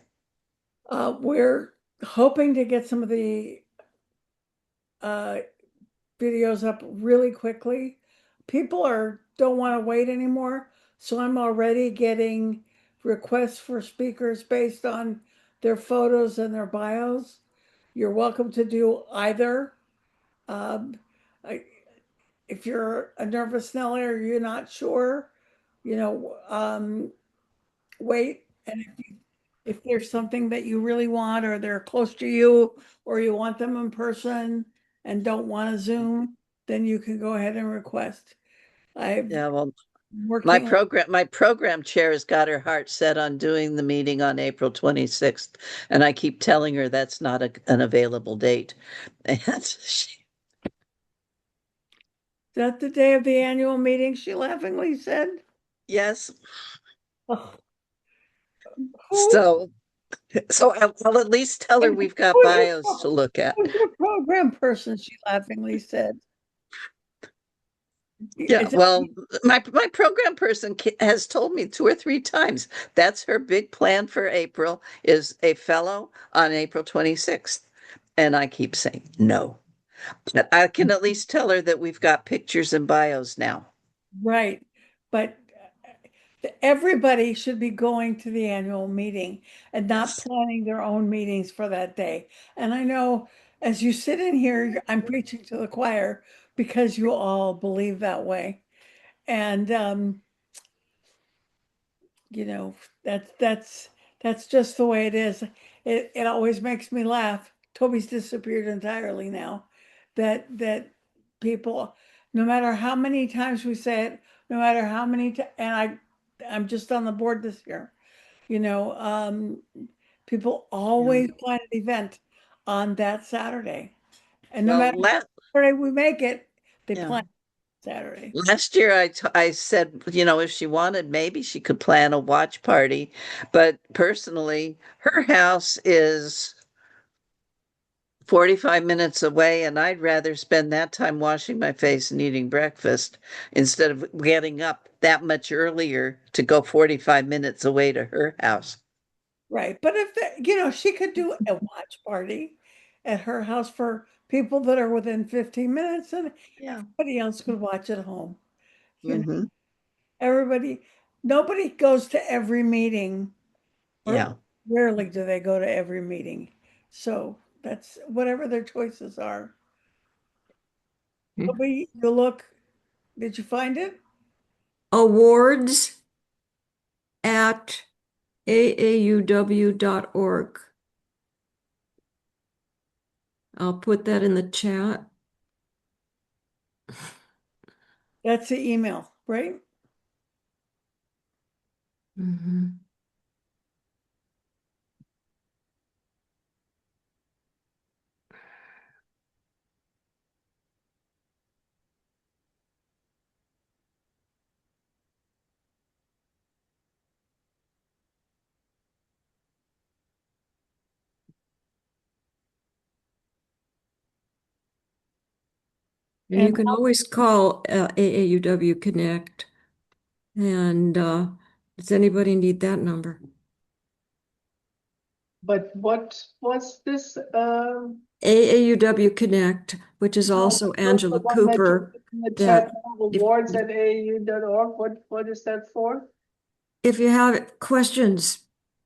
We're hoping to get some of the videos up really quickly. People don't want to wait anymore, so I'm already getting requests for speakers based on their photos and their bios. You're welcome to do either. If you're a nervous Nelly or you're not sure, wait. And if there's something that you really want, or they're close to you, or you want them in person and don't want to Zoom, then you can go ahead and request. I'm Yeah, well, working. my program chair has got her heart set on doing the meeting on April 26th, and I keep telling her that's not an available date. And Is that the day of the annual meeting? She laughingly said. yes, Oh, who, so I'll at least tell her we've got bios to look at. who's your program person? She laughingly said. Yeah, Is that, well, my program person has told me 2 or 3 times that's her big plan for April is a fellow on April 26th. And I keep saying no. But I can at least tell her that we've got pictures and bios now. right? But everybody should be going to the annual meeting and not Yes. planning their own meetings for that day. And I know as you sit in here, I'm preaching to the choir because you all believe that way. And you know, that's just the way it is. It always makes me laugh. Toby's disappeared entirely now. That people, no matter how many times we say it, no matter how many and I'm just on the board this year. You know, people Yeah. always plan an event on that Saturday. And no Well, matter what Saturday we make it, they yeah. plan Saturday. Last year I said, if she wanted, maybe she could plan a watch party. But personally, her house is 45 minutes away, and I'd rather spend that time washing my face and eating breakfast instead of getting up that much earlier to go 45 minutes away to her house. Right. But if she could do a watch party at her house for people that are within 15 minutes and Yeah. everybody else could watch at home. You know, Hmm. nobody goes to every meeting, or Yeah. rarely do they go to every meeting. So that's whatever their choices are. Toby, did you find it? Awards at aauw.org. I'll put that in the chat. That's the email, right? Mhm. And you And can always call AAUW Connect. And does anybody need that number? But what was this? AAUW Connect, which is No, also first the Angela one that you Cooper, put in the chat that now, if awards at AAU.org. What is that for? if you have questions,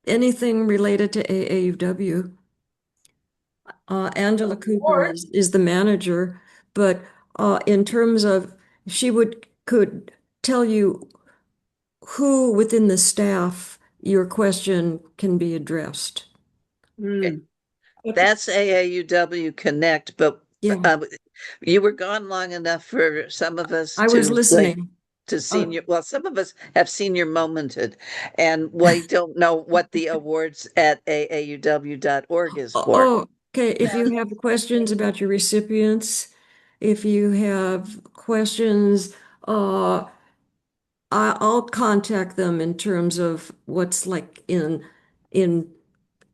anything related to AAUW, Angela Cooper Award? is the manager, but in terms of she could tell you who within the staff your question can be addressed. Hmm. That's AAUW Connect, but Yeah, uh, you were gone long enough for some of us I was listening. to Uh, senior. Well, some of us have senior momented, and we don't know what the awards at aauw.org is for. Oh, okay. If you have questions about your recipients, if you have questions, I'll contact them in terms of what's like in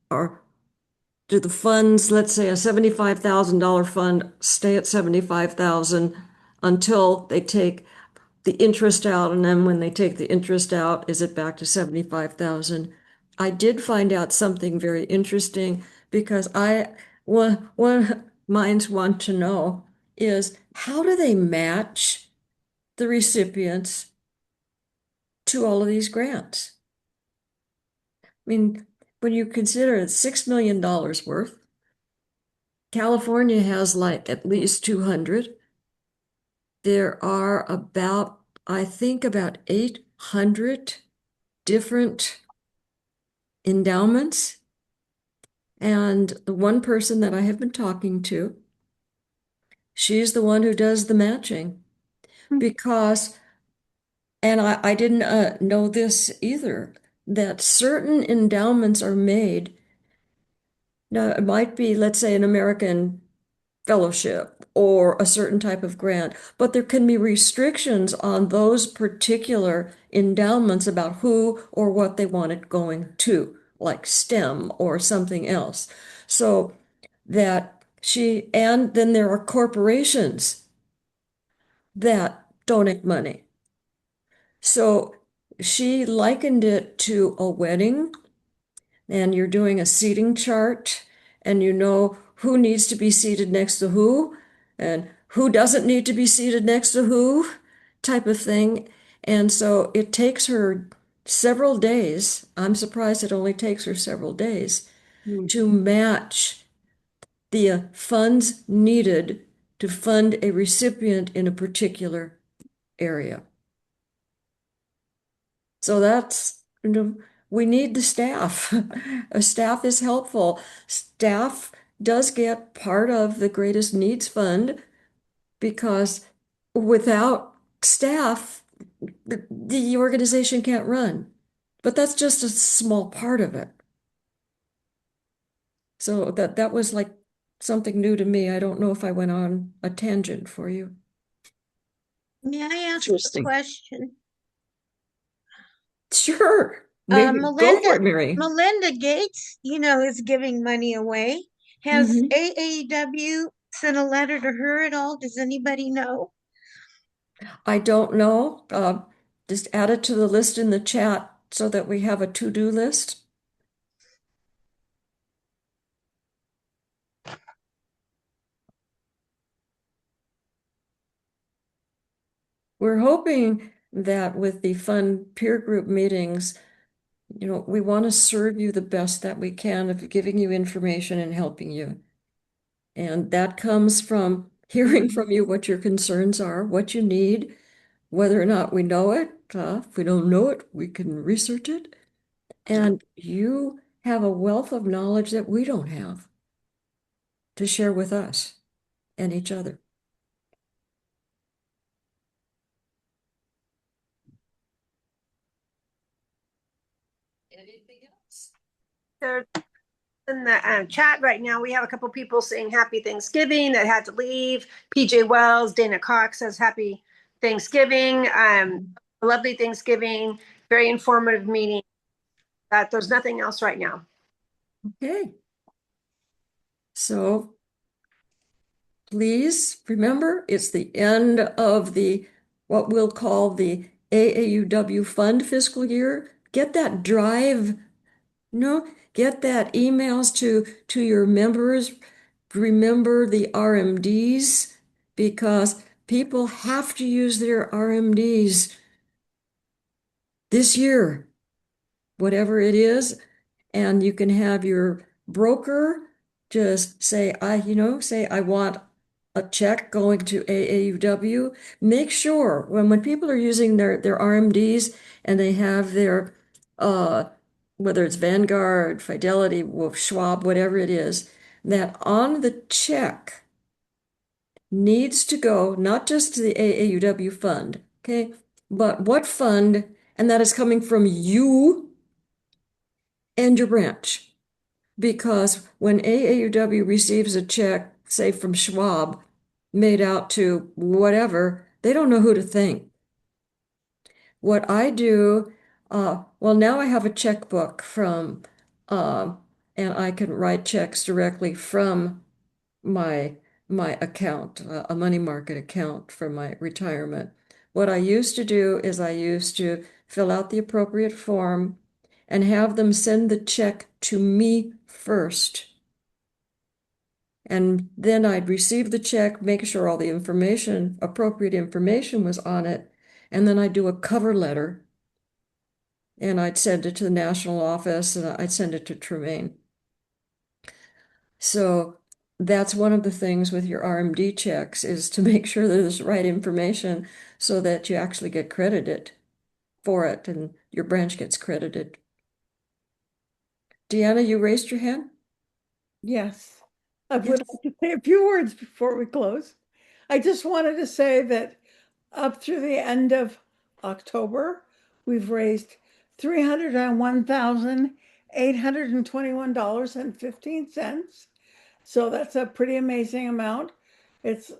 or do the funds, let's say a $75,000 fund, stay at 75,000 until they take the interest out, and then when they take the interest out, is it back to 75,000? I did find out something very interesting because one minds want to know is how do they match the recipients to all of these grants? I mean, when you consider it's $6 million worth, California has like at least 200. There are about, I think about 8 100 different endowments. And the one person that I have been talking to, she's the one who does the matching because, and I didn't know this either, that certain endowments are made. Now, it might be, let's say, an American fellowship or a certain type of grant, but there can be restrictions on those particular endowments about who or what they want it going to, like STEM or something else. So that she, and then there are corporations that donate money. So she likened it to a wedding, and you're doing a seating chart, and you know who needs to be seated next to who, and who doesn't need to be seated next to who, type of thing. And so it takes her several days. I'm surprised it only takes her several days to match the funds needed to fund a recipient in a particular area. So that's, we need the staff. A staff is helpful. Staff does get part of the Greatest Needs Fund because without staff, the organization can't run. But that's just a small part of it. So that was like something new to me. I don't know if I went on a tangent for you. May I ask a Interesting. question? Sure. Maybe go for it, Mary. Melinda Gates, is giving money away. Has Mhm. AAUW sent a letter to her at all? Does anybody know? I don't know. Just add it to the list in the chat so that we have a to-do list. We're hoping that with the fun peer group meetings, we want to serve you the best that we can of giving you information and helping you. And that comes from hearing from you what your concerns are, what you need, whether or not we know it. If we don't know it, we can research it. And you have a wealth of knowledge that we don't have to share with us and each other. Anything else? There in the chat right now, we have a couple people saying happy Thanksgiving that had to leave. PJ Wells, Dana Cox says happy Thanksgiving. Lovely Thanksgiving, very informative meeting. There's nothing else right now. Okay. So please remember, it's the end of the what we'll call the AAUW fund fiscal year. Get that drive, get that emails to your members. Remember the RMDs because people have to use their RMDs this year, whatever it is. And you can have your broker just say, I want a check going to AAUW. Make sure when people are using their RMDs and they have their, whether it's Vanguard, Fidelity, Wolf, Schwab, whatever it is, that on the check needs to go not just to the AAUW fund, okay, but what fund, and that is coming from you and your branch. Because when AAUW receives a check, say from Schwab, made out to whatever, they don't know who to thank. What I do, well, now I have a checkbook from, and I can write checks directly from my account, a money market account for my retirement. What I used to do is I used to fill out the appropriate form and have them send the check to me first. And then I'd receive the check, make sure all the information, appropriate information was on it. And then I'd do a cover letter and I'd send it to the national office and I'd send it to Tremaine. So that's one of the things with your RMD checks is to make sure that there's the right information so that you actually get credited. for it and your branch gets credited. Deanna, you raised your hand? Yes. I would like to say a few words before we close. I just wanted to say that up through the end of October, we've raised $301,821.15. So that's a pretty amazing amount. It's,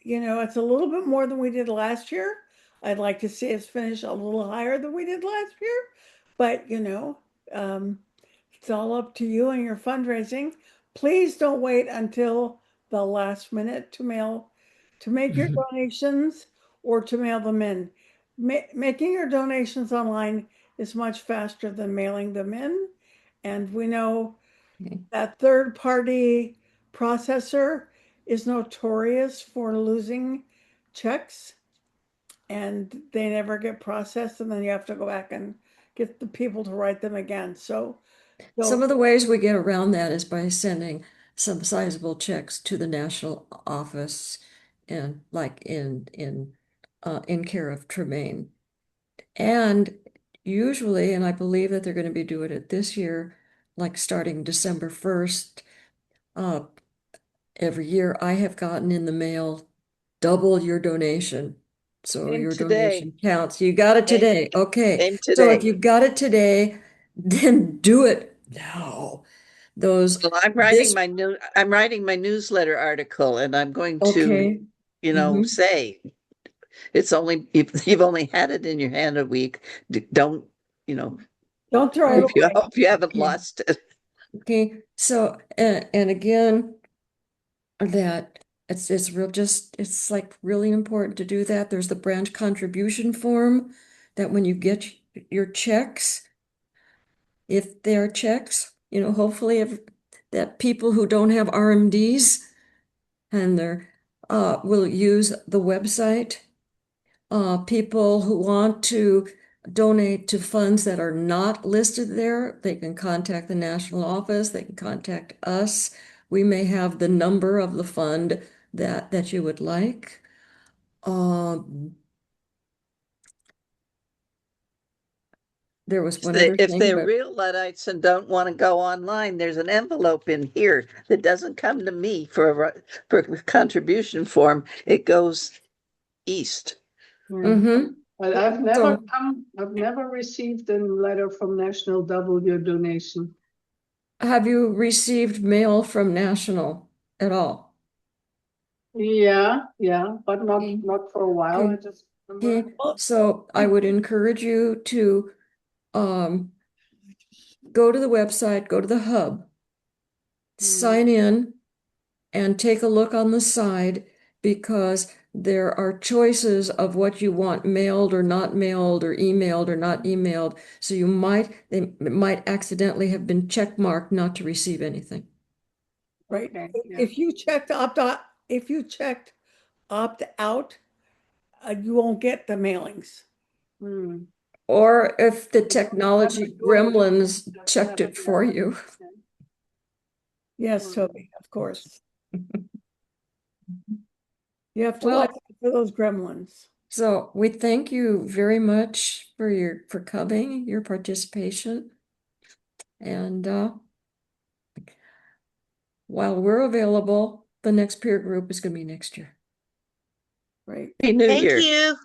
it's a little bit more than we did last year. I'd like to see us finish a little higher than we did last year, but it's all up to you and your fundraising. Please don't wait until the last minute to make your donations or to mail them in. Making your donations online is much faster than mailing them in. And we know that third-party processor is notorious for losing checks and they never get processed, and then you have to go back and get the people to write them again. So Some of the ways we get around that is by sending some sizable checks to the national office and like in care of Tremaine. And usually, and I believe that they're going to be doing it this year, like starting December 1st, every year I have gotten in the mail double your donation. So Same your today. donation counts. You got it today. Okay. Same So if today. you got it today, then do it now. Those Well, this I'm writing my newsletter article and I'm going to, okay. Mhm. say it's only you've only had it in your hand a week. Don't, don't throw it Right. away. hope you haven't Okay. lost it. Okay. So and again that it's real just it's like really important to do that. There's the branch contribution form that when you get your checks, if they're checks, hopefully if that people who don't have RMDs and they're will use the website. People who want to donate to funds that are not listed there, they can contact the national office, they can contact us. We may have the number of the fund that you would like. There was one other If thing, they're but real Luddites and don't want to go online, there's an envelope in here that doesn't come to me for a contribution form. It goes east. mhm. But So I've never received a letter from National Double Your Donation. have you received mail from National at all? Yeah, but Okay. not for a while. I Okay. just Okay. remember. So I would encourage you to um, go to the website, go to the hub, sign in, and take a look on the side because there are choices of what you want mailed or not mailed or emailed or not emailed. So they might accidentally have been check marked not to receive anything. Right. Okay, yeah. If you checked opt out, you won't get the mailings. Hmm. Or if the I don't remember technology doing it. gremlins Just checked never it did. for you. Yes, Toby, of course. You have to watch Well, out for those gremlins. so we thank you very much for coming, your participation. And while we're available, the next peer group is going to be next year. Right. Happy New Thank Year. you.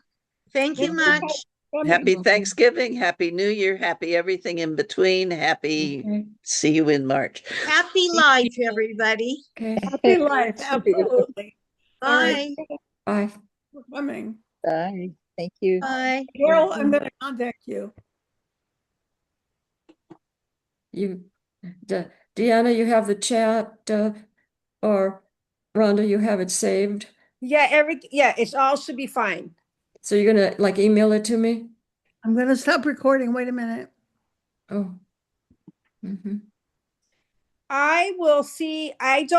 Thank you Thank you for much. Happy coming. Thanksgiving. Happy New Year. Happy everything in between. Happy Okay. see you in March. Happy life, everybody. Okay. Happy life, absolutely. All right, Bye. Bye. for coming. Bye. Thank you. Bye. Carol, I'm going to contact you. You, Deanna, you have the chat, or Rhonda, you have it saved. Yeah, it's all should be fine. So you're gonna like email it to me? I'm going to stop recording. Wait a minute. Oh. Mhm. I will see. I don't